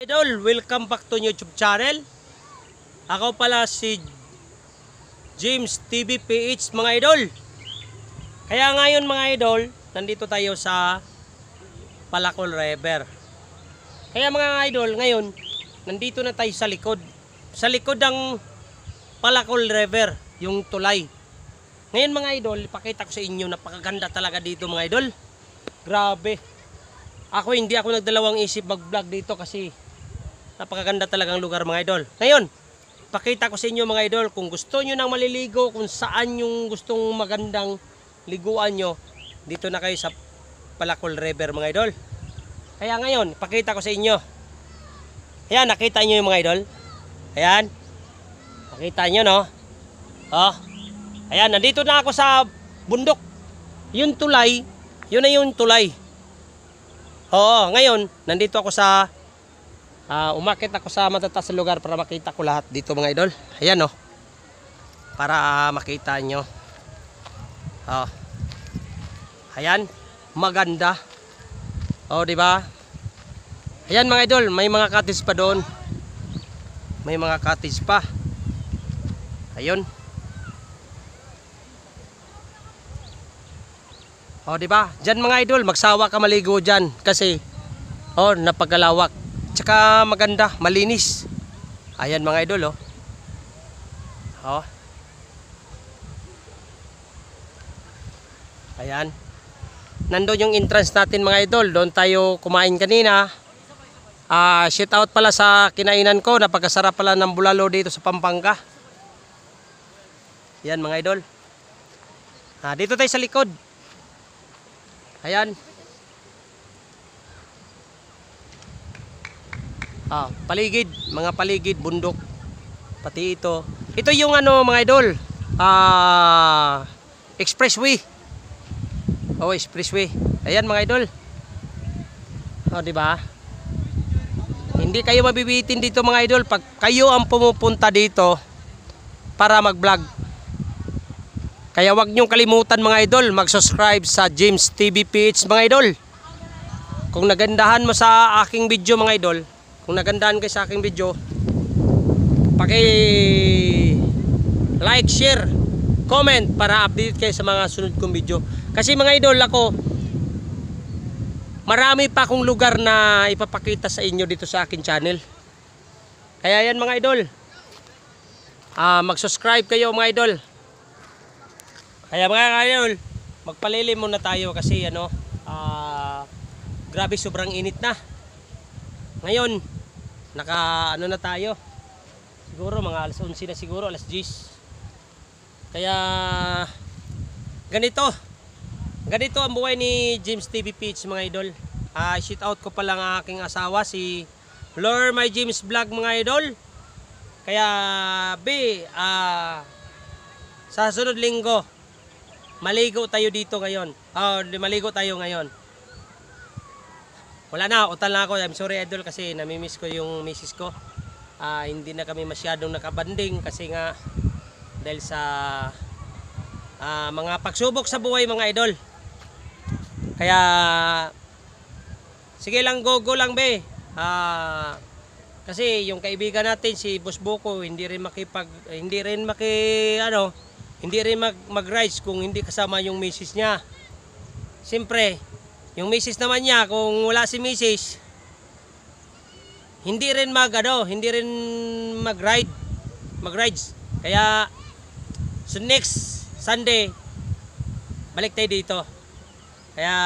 Idol, welcome back to YouTube channel. Ako pala si James TV PH mga idol. Kaya ngayon mga idol, nandito tayo sa Palacol River. Kaya mga idol, ngayon nandito na tayo sa likod. Sa likod ng Palacol River, yung tulay. Ngayon mga idol, ipakita ko sa inyo, napakaganda talaga dito mga idol. Grabe. Hindi ako nagdalawang isip mag-vlog dito kasi napakaganda talagang lugar mga idol. Ngayon, pakita ko sa inyo mga idol, kung gusto nyo nang maliligo, kung saan yung gustong magandang liguan nyo, dito na kayo sa Palacol River mga idol. Kaya ngayon, pakita ko sa inyo. Ayan, nakita nyo yung mga idol? Ayan. Nakita nyo no? Oh. Ayan, nandito na ako sa bundok. Yung tulay, yun na yung tulay. Oo, ngayon, nandito ako sa umakit ako sa matataas na lugar para makita ko lahat dito mga idol. Ayan o. Para makita nyo. Ayan. Maganda. O diba? Ayan mga idol. May mga cottage pa doon. May mga cottage pa. Ayun. O diba? Diyan mga idol. Magsawa ka maligo dyan. Kasi napagkalawak. Tsaka maganda, malinis. Ayan mga idol Ayan. Nandoon yung entrance natin mga idol. Doon tayo kumain kanina. Shout out pala sa kinainan ko. Napakasarap pala ng bulalo dito sa Pampanga. Ayan mga idol. Dito tayo sa likod. Ayan. Paligid, mga paligid, bundok. Pati ito. Ito yung mga idol. Expressway. Expressway. Ayan mga idol. Di ba? Hindi kayo mabibitin dito mga idol pag kayo ang pumupunta dito para mag-vlog. Kaya wag niyong kalimutan mga idol, mag-subscribe sa James TV PH mga idol. Kung nagandahan mo sa aking video mga idol, kung nagandahan kayo sa aking video, like, share, comment para update kayo sa mga sunod kong video. Kasi mga idol, ako marami pa akong lugar na ipapakita sa inyo dito sa akin channel. Kaya yan mga idol, mag-subscribe kayo mga idol. Kaya mga idol, magpalilim muna tayo kasi grabe sobrang init na. Ngayon, na tayo. Siguro mga alas 11 na siguro, alas 10. Kaya ganito ang buhay ni James TV PH mga idol. Shout out ko pala ang aking asawa si Flor My James Vlog mga idol. Kaya sa sunod linggo maligo tayo dito ngayon. Maligo tayo ngayon. Wala na, utal na ako. I'm sorry idol kasi namimiss ko yung misis ko. Hindi na kami masyadong nakabanding kasi nga dahil sa mga pagsubok sa buhay mga idol. Kaya sige lang, go lang be. Kasi yung kaibigan natin si Boss Boko hindi rin mag-rides kung hindi kasama yung misis niya. Siyempre, yung misis naman niya, kung wala si misis, hindi rin mag-rides. Kaya so next Sunday balik tayo dito. Kaya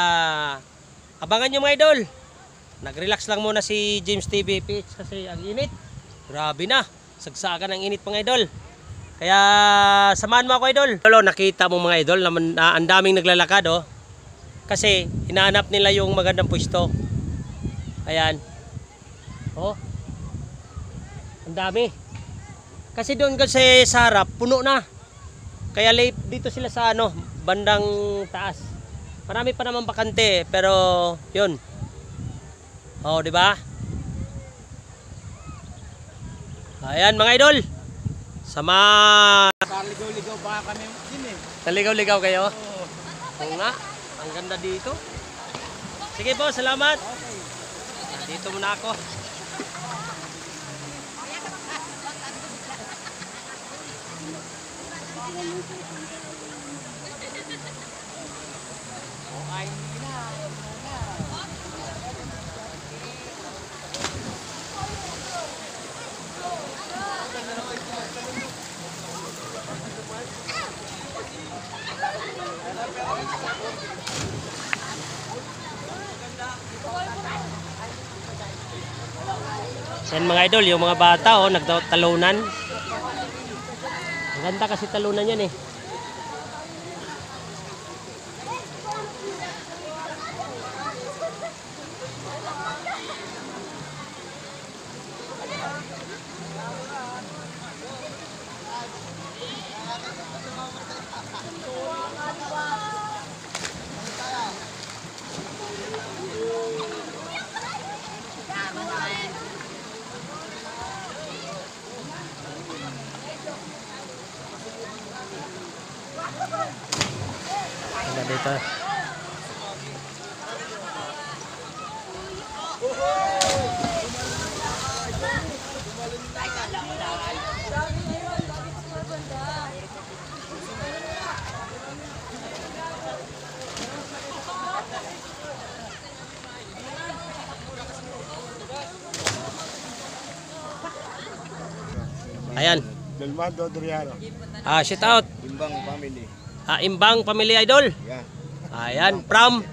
abangan nyo mga idol. Nag-relax lang muna si James TV PH kasi ang init. Grabe na, sagsagan ng init mga idol. Kaya samahan mo ako idol. Nakita mo mga idol na ang daming naglalakad kasi hinahanap nila yung magandang pwesto. Ayan. Ang dami. Kasi doon kasi sa harap, puno na. Kaya dito sila sa bandang taas. Marami pa naman bakante, pero yun. Di ba? Ayan mga idol. Naligaw-ligaw ba kami din eh. Naligaw-ligaw kayo? Oo nga. Ang ganda dito. Sige po, salamat. Dito muna ako. Yan mga idol, yung mga bata oh, nagtalunan. Ang ganda kasi talunan yan eh. Ada dito. Ayan. Delmando Adriano. Shout out. Imbang family. Imbang Family Idol. Yeah. Ayan, from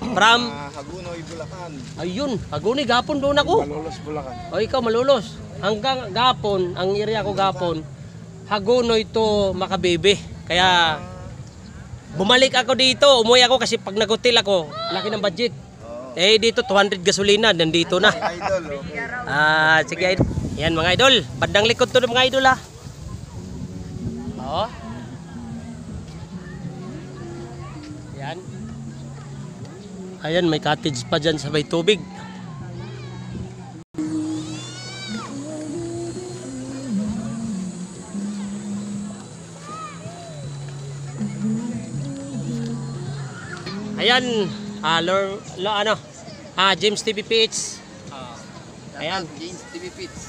Hagunoy, Bulacan. ayun, Hagunoy gapon doon ako. Malolos, Bulacan. O ikaw malulos. Hanggang gapon, ang area ko gapon, Hagunoy to Makabebe. Kaya bumalik ako dito, umuwi ako kasi pag nag-hotel ako, laki ng budget. Eh dito 200 gasolina, nandito na. Idol, okay. Sige idol. Yan mga idol, bandang likod to ng mga idol ha. Oo. Yan. Ayan, may cottage pa dyan sa may tubig. Ayan, James TV PH. Ayan. James TV Pits.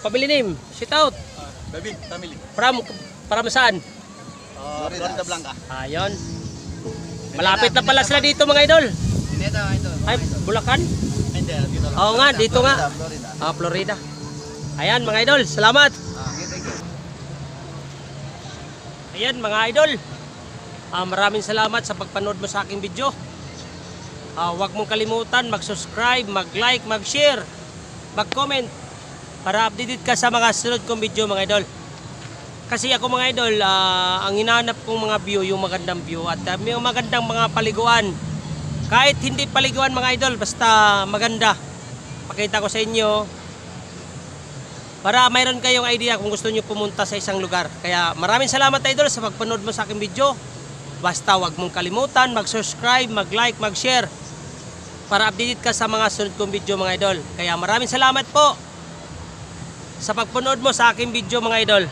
Pabili name, shout out. David, family. From saan? Florida Blanca. Ayun. Malapit na pala sila dito mga idol. Dineta, idol. Ay, Bulacan? Hindi, dito lang. Oo nga, dito nga. Florida. Florida. Ayan mga idol, salamat. Okay, thank you. Ayan mga idol. Maraming salamat sa pagpanood mo sa aking video. Huwag mong kalimutan mag-subscribe, mag-like, mag-share, mag-comment para updated ka sa mga sunod kong video mga idol. Kasi ako mga idol, ang hinahanap kong mga view, yung magandang view at may magandang mga paliguan. Kahit hindi paliguan mga idol, basta maganda. Pakita ko sa inyo para mayroon kayong idea kung gusto nyo pumunta sa isang lugar. Kaya maraming salamat idol sa pagpanood mo sa aking video. Basta huwag mong kalimutan mag-subscribe, mag-like, mag-share para updated ka sa mga sunod kong video mga idol. Kaya maraming salamat po sa pagpanood mo sa aking video mga idol.